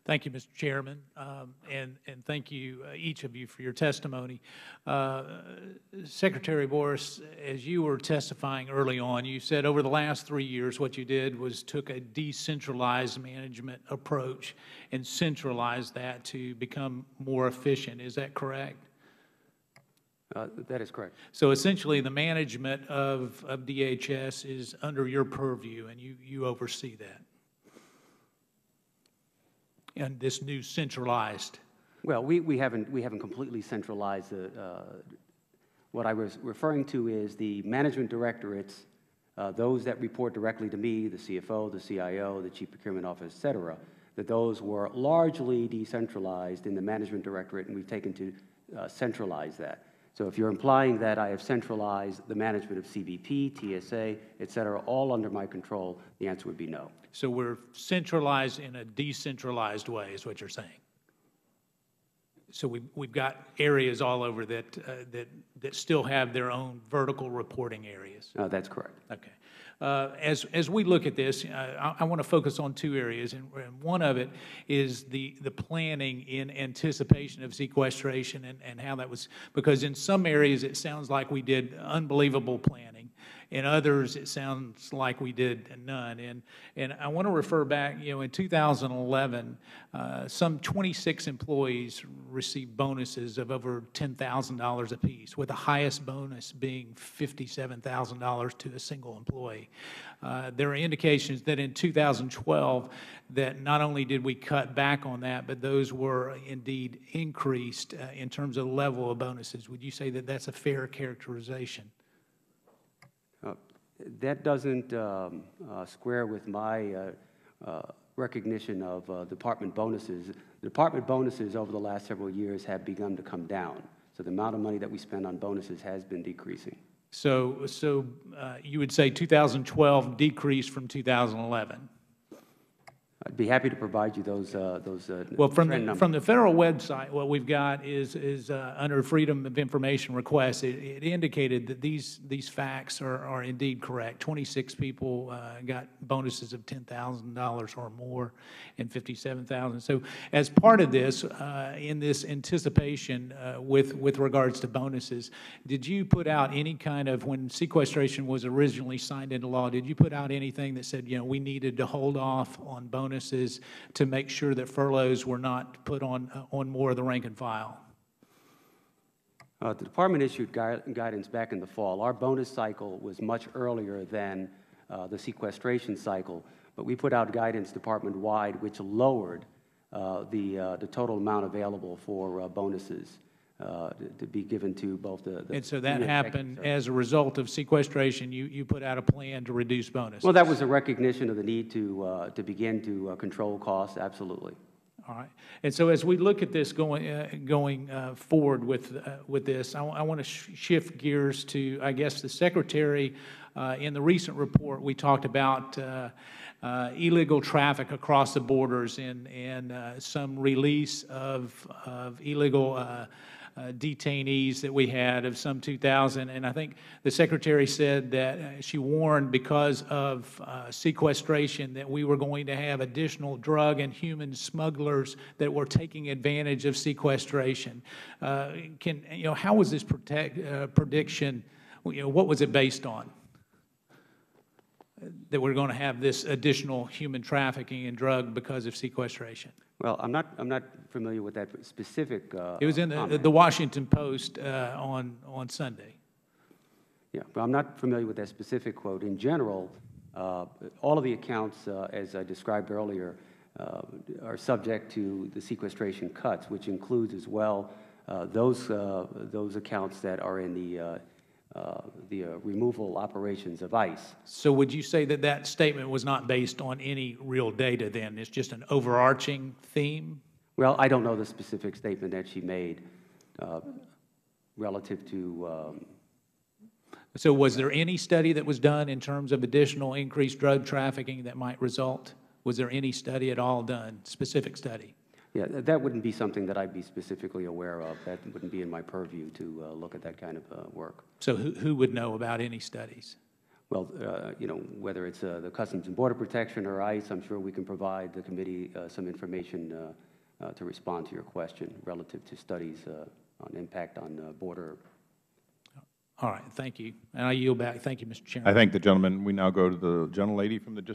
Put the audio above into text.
Thank you, Mr. Chairman, and thank you, each of you, for your testimony. Secretary Boris, as you were testifying early on, you said over the last 3 years what you did was took a decentralized management approach and centralized that to become more efficient. Is that correct? That is correct. So essentially the management of DHS is under your purview, and you oversee that. And this new centralized? Well, we haven't completely centralized the. What I was referring to is the management directorates, those that report directly to me, the CFO, the CIO, the Chief Procurement Officer, et cetera, that those were largely decentralized in the management directorate, and we've taken to centralize that. So if you're implying that I have centralized the management of CBP, TSA, et cetera, all under my control, the answer would be no. So we're centralized in a decentralized way, is what you're saying. So we've got areas all over that that still have their own vertical reporting areas. That's correct. Okay. As we look at this, I want to focus on two areas, and one of it is the planning in anticipation of sequestration and how that was, because in some areas it sounds like we did unbelievable planning. In others, it sounds like we did none. And I want to refer back, in 2011, some 26 employees received bonuses of over $10,000 apiece, with the highest bonus being $57,000 to a single employee. There are indications that in 2012, that not only did we cut back on that, but those were indeed increased in terms of the level of bonuses. Would you say that that's a fair characterization? That doesn't square with my recognition of department bonuses. Department bonuses over the last several years have begun to come down. So the amount of money that we spend on bonuses has been decreasing. So you would say 2012 decreased from 2011? I'd be happy to provide you those well, from the federal website, what we've got is under Freedom of Information request. It indicated that these facts are indeed correct. 26 people got bonuses of $10,000 or more, and $57,000. So, as part of this, in this anticipation with regards to bonuses, did you put out any kind of, when sequestration was originally signed into law, did you put out anything that said, we needed to hold off on bonuses to make sure that furloughs were not put on more of the rank and file? The Department issued guidance back in the fall. Our bonus cycle was much earlier than the sequestration cycle, but we put out guidance department-wide which lowered the total amount available for bonuses to be given to both the and so that happened as a result of sequestration. You put out a plan to reduce bonuses. Well, that was a recognition of the need to begin to control costs. Absolutely. All right. And so as we look at this going forward with this, I want to shift gears to, I guess, the Secretary. In the recent report, we talked about illegal traffic across the borders and some release of illegal detainees that we had of some 2,000. And I think the Secretary said that she warned because of sequestration that we were going to have additional drug and human smugglers that were taking advantage of sequestration. How was this prediction, what was it based on? That we're going to have this additional human trafficking and drug because of sequestration? Well, I'm not familiar with that specific. It was in the Washington Post on Sunday. Yeah, but I'm not familiar with that specific quote. In general, all of the accounts, as I described earlier, are subject to the sequestration cuts, which includes as well those accounts that are in the removal operations of ICE. So would you say that that statement was not based on any real data then? It's just an overarching theme? Well, I don't know the specific statement that she made relative to... So was there any study that was done in terms of additional increased drug trafficking that might result? Was there any study at all done, specific study? Yeah, that wouldn't be something that I'd be specifically aware of. That wouldn't be in my purview to look at that kind of work. So who would know about any studies? Well, you know, whether it's the Customs and Border Protection or ICE, I'm sure we can provide the committee some information to respond to your question relative to studies on impact on border. All right, thank you. And I yield back. Thank you, Mr. Chairman. I thank the gentleman. We now go to the gentlelady from the district.